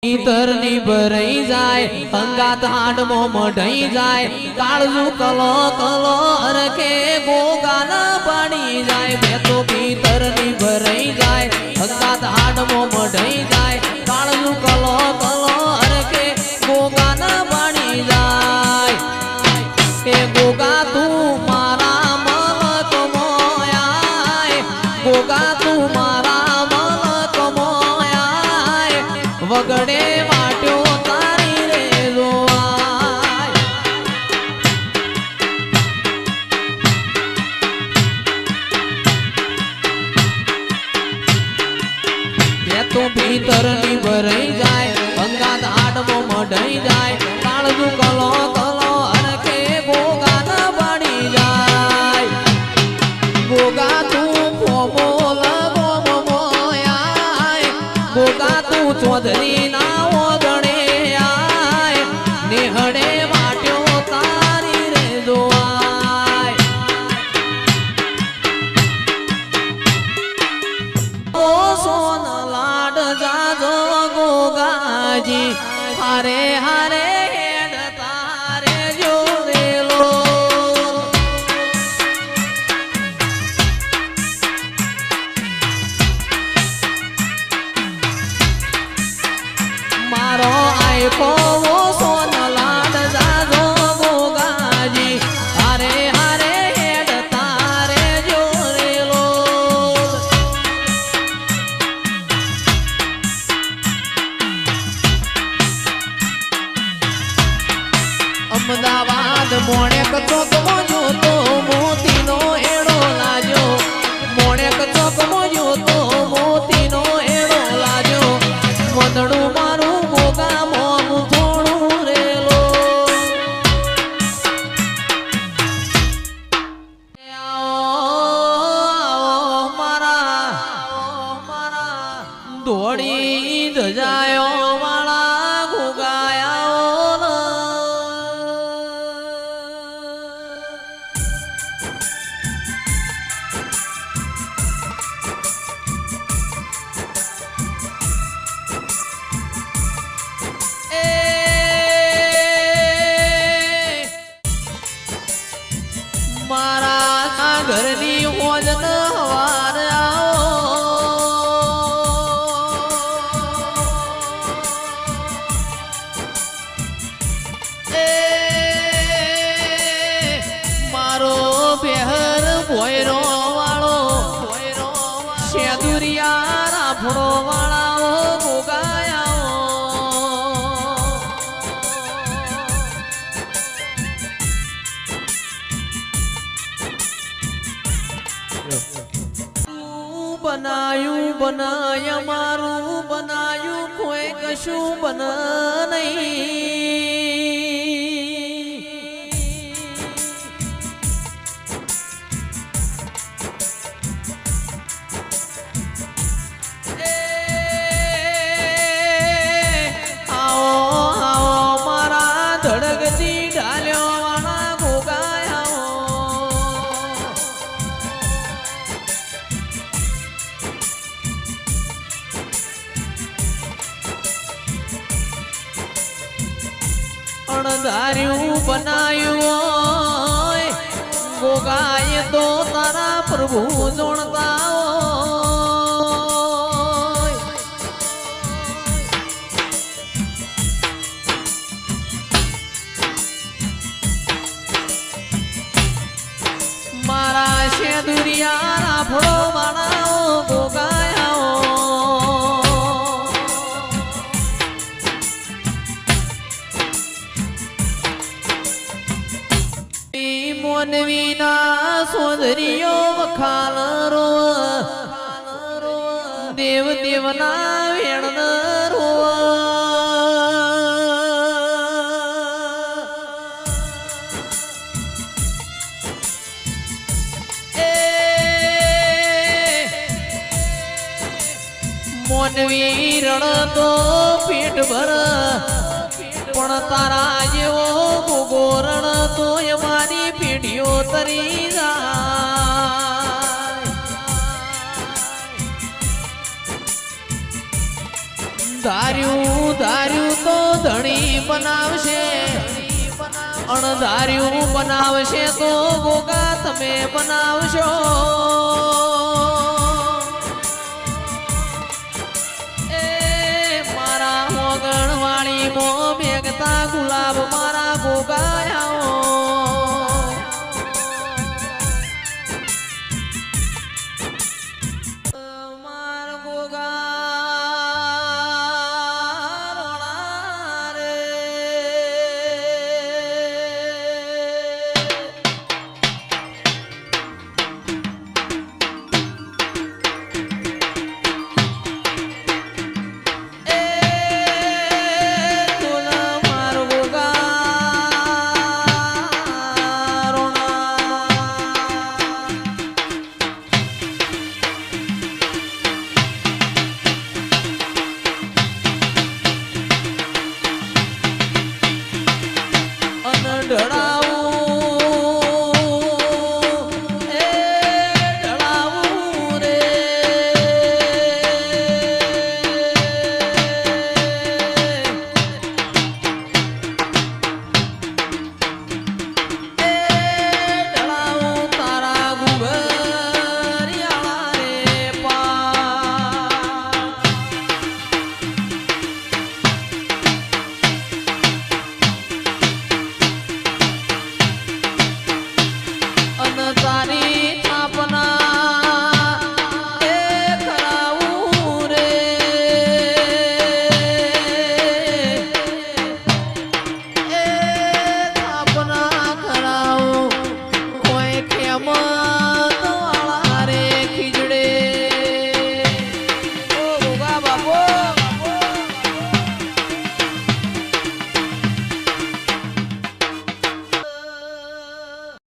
પિતરની ભરાઈ જાય અંગાત હાડમો મઢાઈ જાય કાળજુ કલો કલો અરખે ગોગાન પાડી જાય બે તો પિતરની ભરાઈ જાય અંગાત હાડમો મઢાઈ જાય કાળજુ કલો કલો અરખે ગોગાન પાડી જાય એ ગોગા તું મારા મલક મોયા ગોગા તું મારા મલક મોયા વગડે વાટ્યો તારી રે જોવાય બે તો ભીતરની ભરાઈ જાય અંગાત હાડમો મઢાઈ જાય કાળજુ કલો કલો અરખે ગોગાન પાડી જાય ગોગા તું ફોમોલ ગોમ મોયા ગોગા તું ચૌધરી ના ઓગણે આય નેહડે વાટ્યો તારી રે જોવાય ઓ સોન લાડ જાજો ગોગાજી હારે હારે હેડ તારે જોરેલો મારો આયકો સોન લાડ જાજો ગોગાજી હારે હારે હેડ તારે જોરેલો અમદાવાદ મોણેક ચોકમાં જોતો મોતીનો એડો લાજો મોણેક ચોકમાં જોતો મોતીનો એડો લાજો વદડું મારું ગોગા મોનું થોડું રેલો આવો મારા દોડી ધજાયો વાળા ગોગાયા મારા ઘરની હોજ ન હવાર મારો બેહર ભોયરો વાળો શેદુરિયા રાફડો વાળાઓ ગોગાયા બનાયું બનાય મારું બનાયું કોઈ કશું બન નહીં આવો આવો મારા ધડકતી ઢાલ્યો વાળા ગોગાયા અણધાર્યું બનાયું ગોગાએ તો તારા પ્રભુ જોણતા મારા શેદુરિયા રાફડો વાળાઓ ગોગાયા મોનવીના સોદરીઓ વખાલ રો દેવ દેવના વેણ રો મોનવી રણ તો પેટ ભર પણ તારા જેવો ગોગોરણ તો અમારી પેઢીઓ તરી જાય ધાર્યું ધાર્યું બનાવશે અણધાર્યું બનાવશે તો ગોગા તમે બનાવશો એ મારા મોગણ વાળી મો મેઘતા ગુલાબ મારા ગોગા